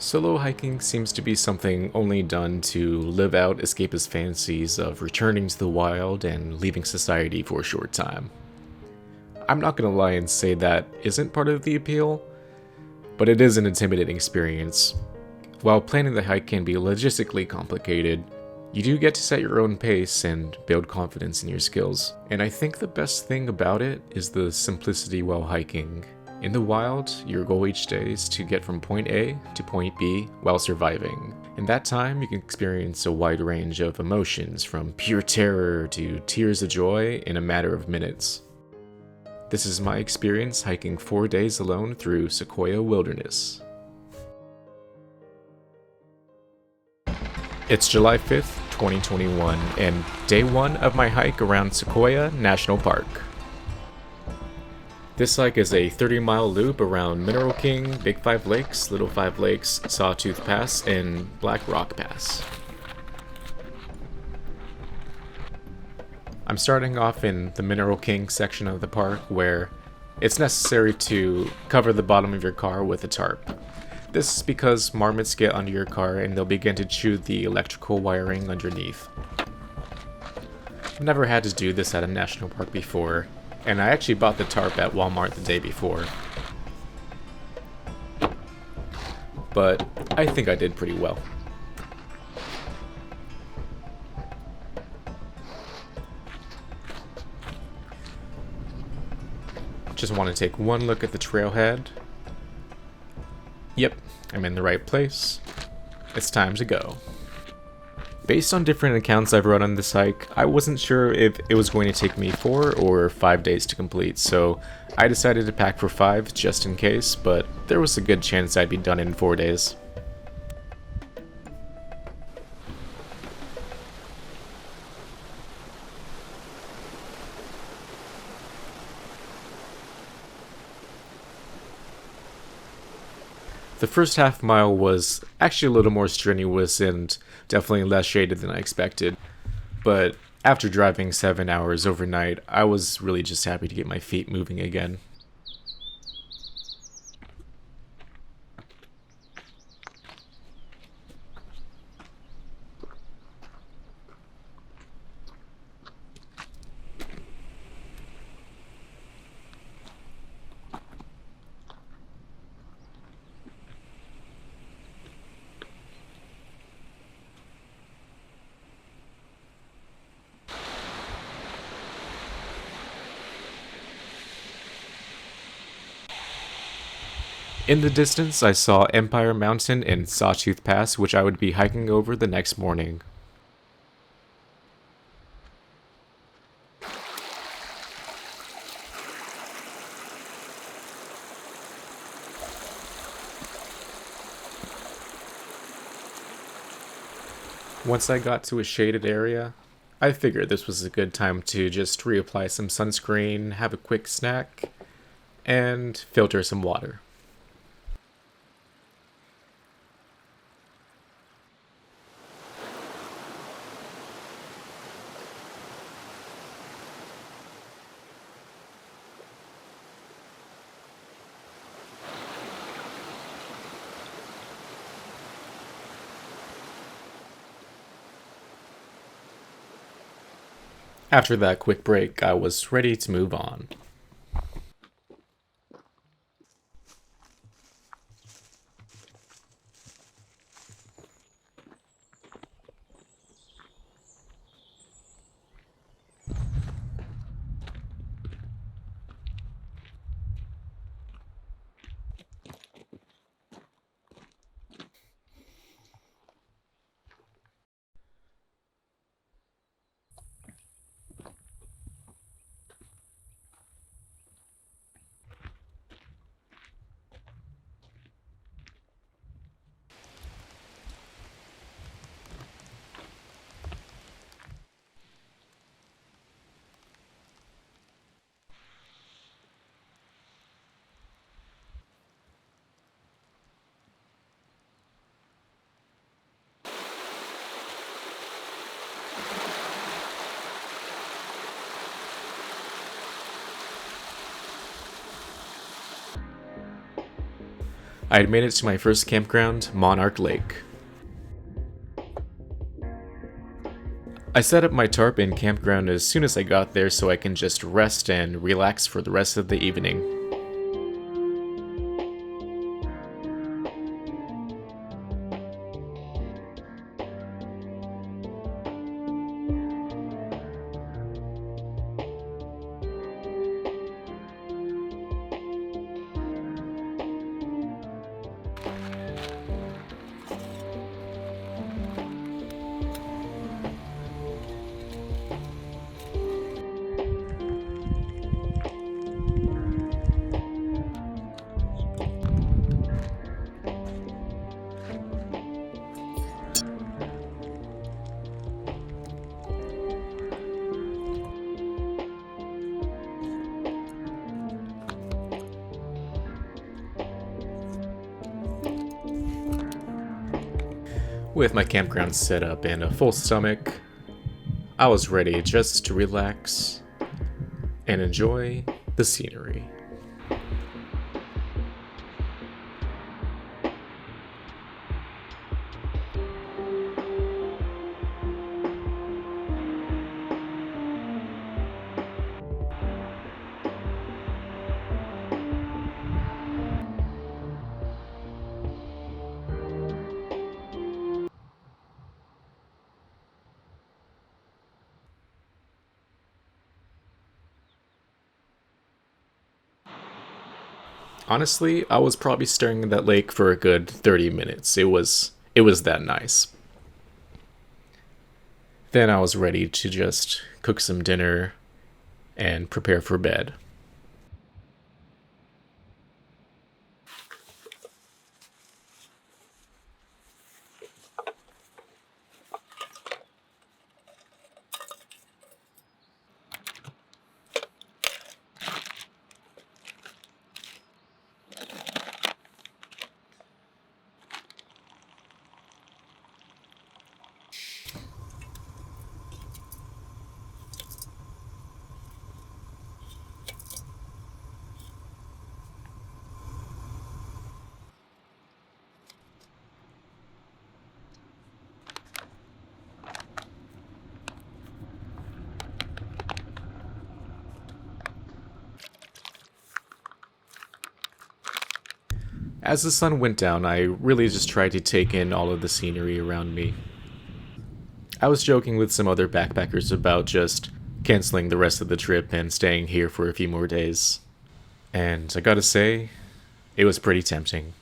Solo hiking seems to be something only done to live out escapist fantasies of returning to the wild and leaving society for a short time. I'm not gonna lie and say that isn't part of the appeal, but it is an intimidating experience. While planning the hike can be logistically complicated, you do get to set your own pace and build confidence in your skills. And I think the best thing about it is the simplicity while hiking. In the wild, your goal each day is to get from point A to point B while surviving. In that time, you can experience a wide range of emotions, from pure terror to tears of joy in a matter of minutes. This is my experience hiking 4 days alone through Sequoia Wilderness. It's July 5th, 2021, and day 1 of my hike around Sequoia National Park. This hike is a 30-mile loop around Mineral King, Big Five Lakes, Little Five Lakes, Sawtooth Pass, and Black Rock Pass. I'm starting off in the Mineral King section of the park, where it's necessary to cover the bottom of your car with a tarp. This is because marmots get under your car and they'll begin to chew the electrical wiring underneath. I've never had to do this at a national park before, and I actually bought the tarp at Walmart the day before. But I think I did pretty well. Just want to take one look at the trailhead. Yep, I'm in the right place. It's time to go. Based on different accounts I've read on this hike, I wasn't sure if it was going to take me 4 or 5 days to complete, so I decided to pack for 5 just in case, but there was a good chance I'd be done in 4 days. The first half mile was actually a little more strenuous and definitely less shaded than I expected, but after driving 7 hours overnight, I was really just happy to get my feet moving again. In the distance, I saw Empire Mountain and Sawtooth Pass, which I would be hiking over the next morning. Once I got to a shaded area, I figured this was a good time to just reapply some sunscreen, have a quick snack, and filter some water. After that quick break, I was ready to move on. I had made it to my first campground, Monarch Lake. I set up my tarp and campground as soon as I got there so I can just rest and relax for the rest of the evening. With my campground set up and a full stomach, I was ready just to relax and enjoy the scenery. Honestly, I was probably staring at that lake for a good 30 minutes. It was that nice. Then I was ready to just cook some dinner and prepare for bed. As the sun went down, I really just tried to take in all of the scenery around me. I was joking with some other backpackers about just canceling the rest of the trip and staying here for a few more days. And I gotta say, it was pretty tempting.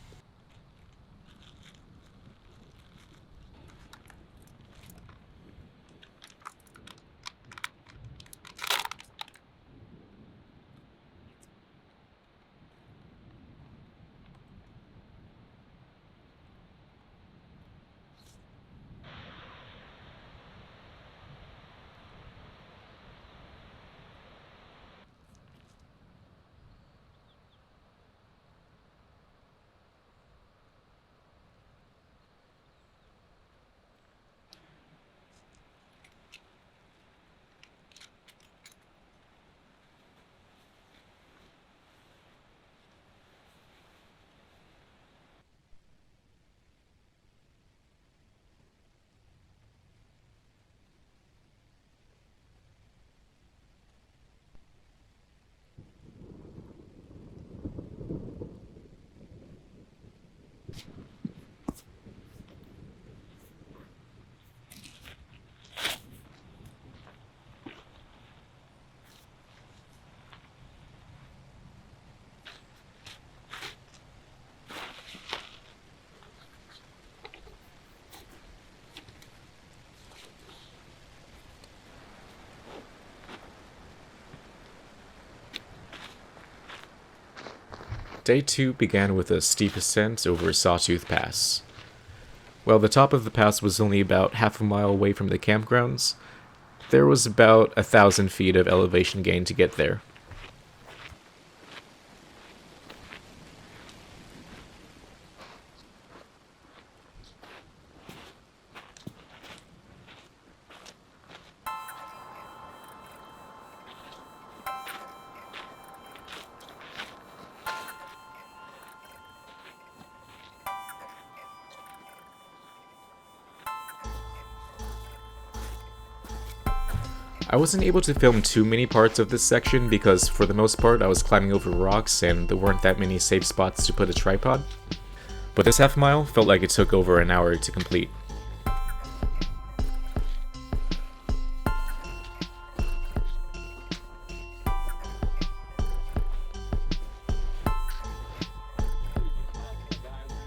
Day 2 began with a steep ascent over Sawtooth Pass. While the top of the pass was only about half a mile away from the campgrounds, there was about 1,000 feet of elevation gain to get there. I wasn't able to film too many parts of this section because for the most part I was climbing over rocks and there weren't that many safe spots to put a tripod. But this half mile felt like it took over an hour to complete.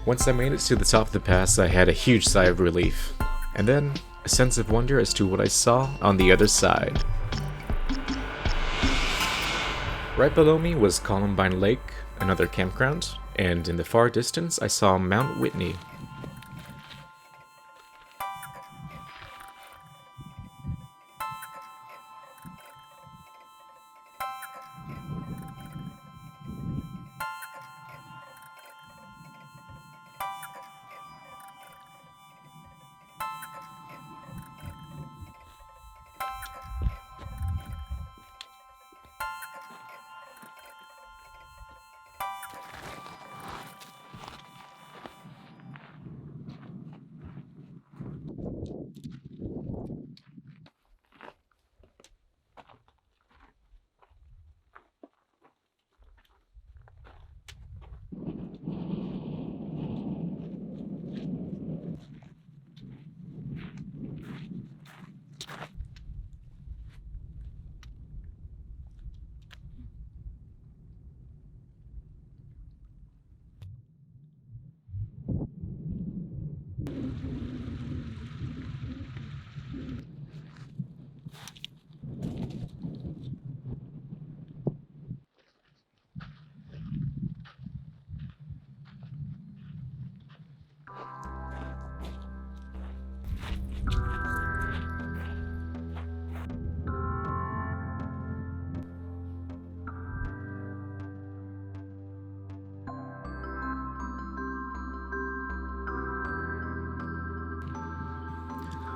Once I made it to the top of the pass, I had a huge sigh of relief, and then a sense of wonder as to what I saw on the other side. Right below me was Columbine Lake, another campground, and in the far distance I saw Mount Whitney.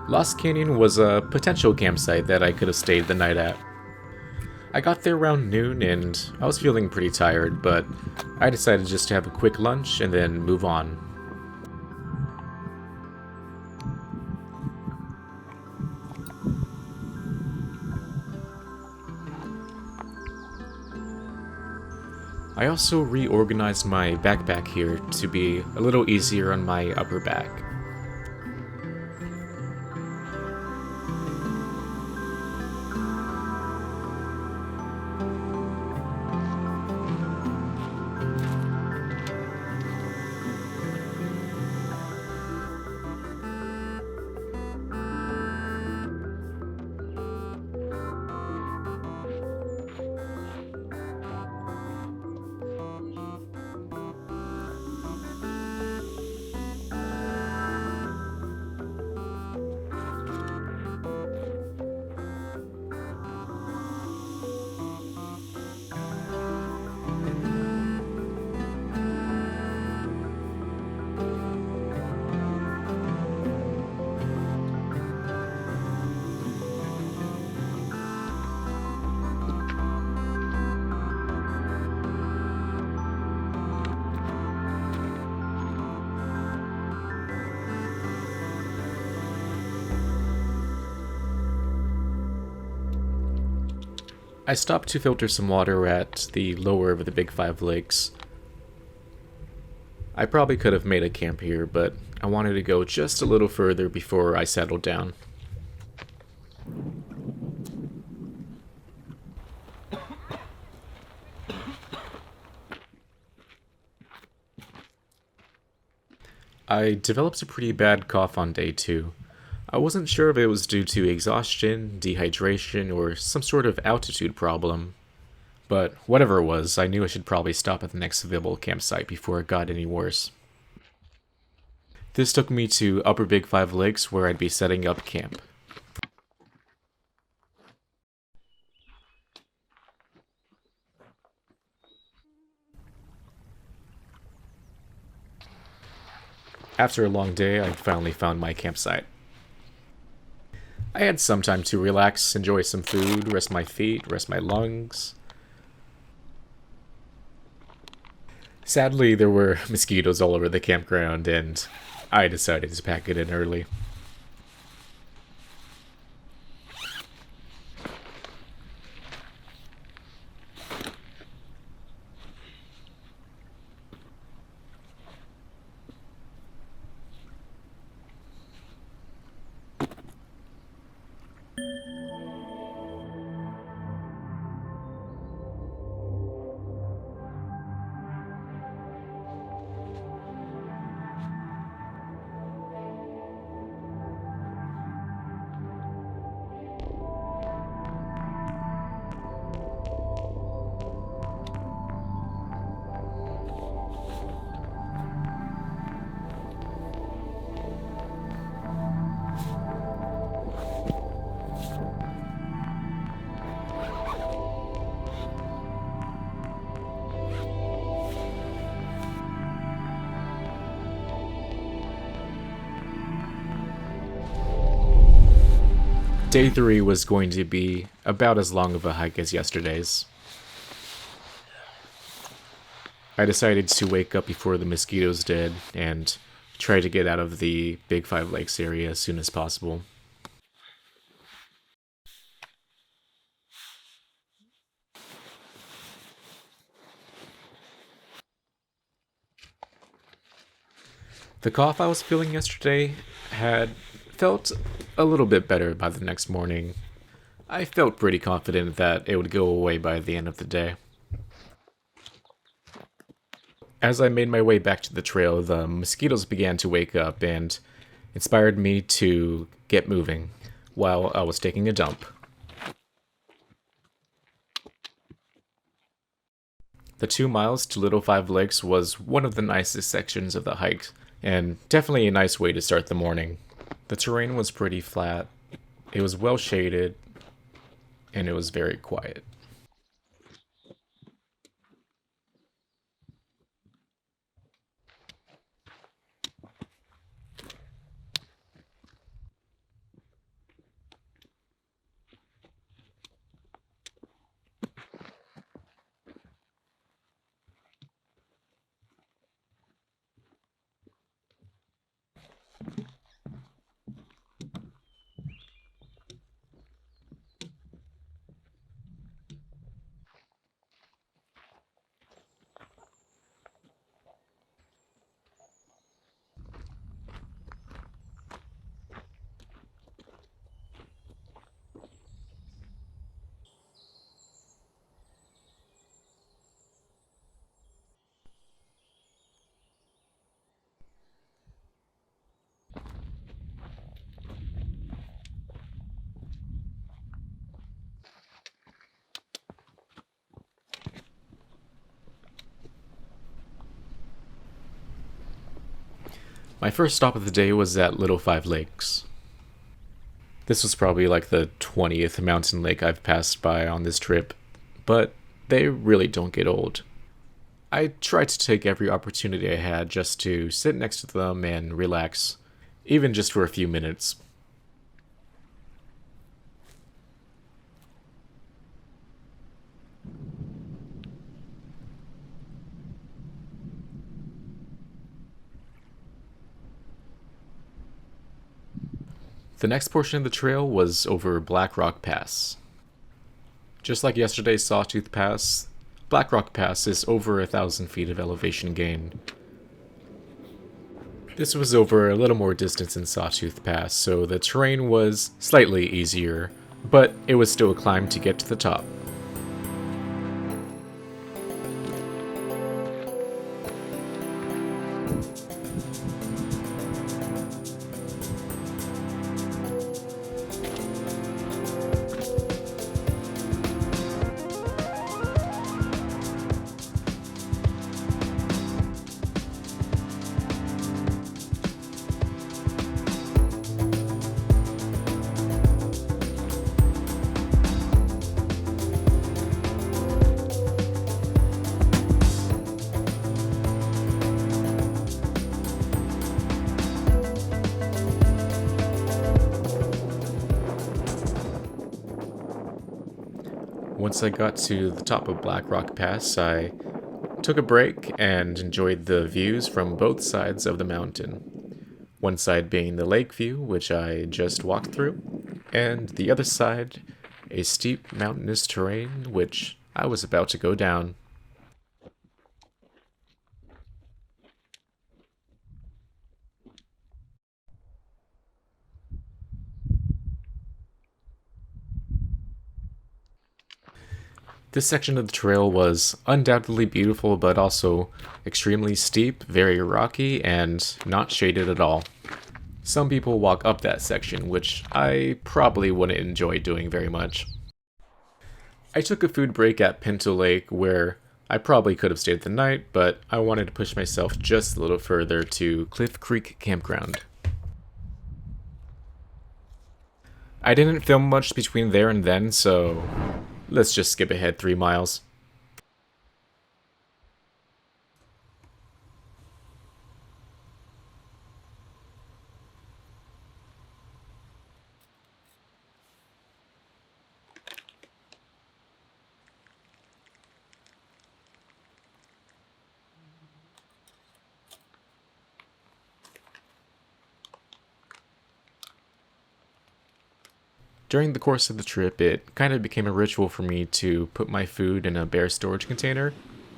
Lost Canyon was a potential campsite that I could have stayed the night at. I got there around noon and I was feeling pretty tired, but I decided just to have a quick lunch and then move on. I also reorganized my backpack here to be a little easier on my upper back. I stopped to filter some water at the lower of the Big Five Lakes. I probably could have made a camp here, but I wanted to go just a little further before I settled down. I developed a pretty bad cough on day 2. I wasn't sure if it was due to exhaustion, dehydration, or some sort of altitude problem. But whatever it was, I knew I should probably stop at the next available campsite before it got any worse. This took me to Upper Big Five Lakes where I'd be setting up camp. After a long day, I finally found my campsite. I had some time to relax, enjoy some food, rest my feet, rest my lungs. Sadly, there were mosquitoes all over the campground, and I decided to pack it in early. Day 3 was going to be about as long of a hike as yesterday's. I decided to wake up before the mosquitoes did and try to get out of the Big Five Lakes area as soon as possible. The cough I was feeling yesterday had felt a little bit better by the next morning. I felt pretty confident that it would go away by the end of the day. As I made my way back to the trail, the mosquitoes began to wake up and inspired me to get moving while I was taking a dump. The 2 miles to Little Five Lakes was one of the nicest sections of the hike, and definitely a nice way to start the morning. The terrain was pretty flat, it was well shaded, and it was very quiet. My first stop of the day was at Little Five Lakes. This was probably like the 20th mountain lake I've passed by on this trip, but they really don't get old. I tried to take every opportunity I had just to sit next to them and relax, even just for a few minutes. The next portion of the trail was over Black Rock Pass. Just like yesterday's Sawtooth Pass, Black Rock Pass is over 1,000 feet of elevation gain. This was over a little more distance than Sawtooth Pass, so the terrain was slightly easier, but it was still a climb to get to the top. Once I got to the top of Black Rock Pass, I took a break and enjoyed the views from both sides of the mountain. One side being the lake view, which I just walked through, and the other side, a steep mountainous terrain, which I was about to go down. This section of the trail was undoubtedly beautiful, but also extremely steep, very rocky, and not shaded at all. Some people walk up that section, which I probably wouldn't enjoy doing very much. I took a food break at Pinto Lake, where I probably could have stayed the night, but I wanted to push myself just a little further to Cliff Creek Campground. I didn't film much between there and then, so let's just skip ahead 3 miles. During the course of the trip, it kind of became a ritual for me to put my food in a bare storage container,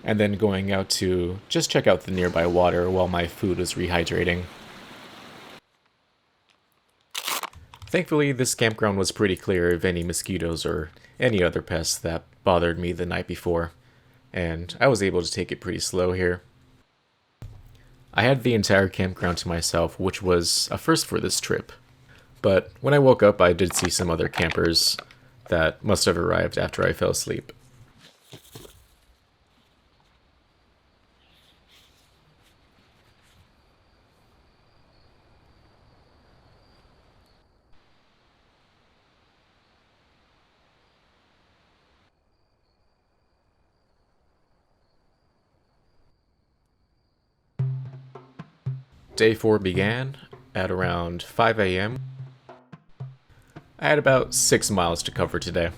and then going out to just check out the nearby water while my food was rehydrating. Thankfully, this campground was pretty clear of any mosquitoes or any other pests that bothered me the night before, and I was able to take it pretty slow here. I had the entire campground to myself, which was a first for this trip. But when I woke up, I did see some other campers that must have arrived after I fell asleep. Day 4 began at around 5 a.m. I had about 6 miles to cover today.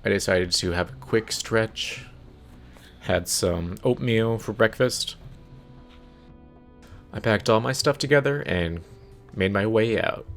I decided to have a quick stretch, had some oatmeal for breakfast. I packed all my stuff together and made my way out.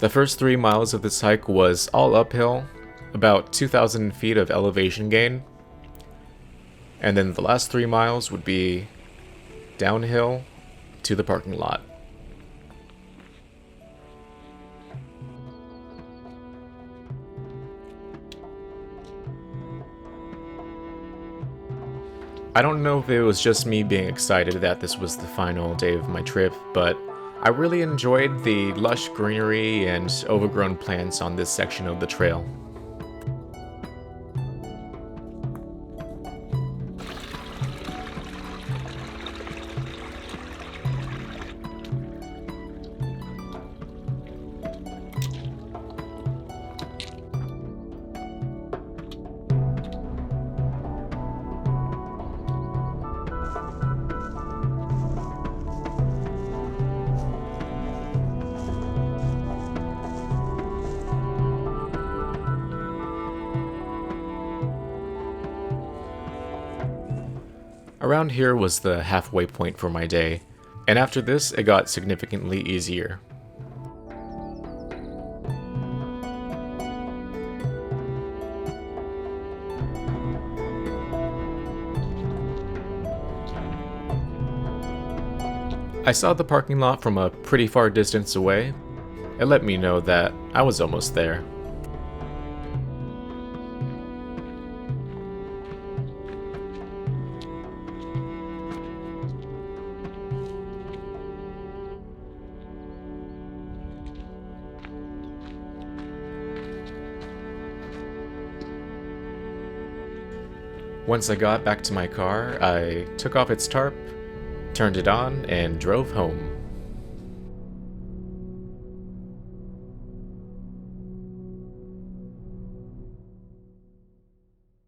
The first 3 miles of this hike was all uphill, about 2,000 feet of elevation gain, and then the last 3 miles would be downhill to the parking lot. I don't know if it was just me being excited that this was the final day of my trip, but I really enjoyed the lush greenery and overgrown plants on this section of the trail. Around here was the halfway point for my day, and after this it got significantly easier. I saw the parking lot from a pretty far distance away. It let me know that I was almost there. Once I got back to my car, I took off its tarp, turned it on, and drove home.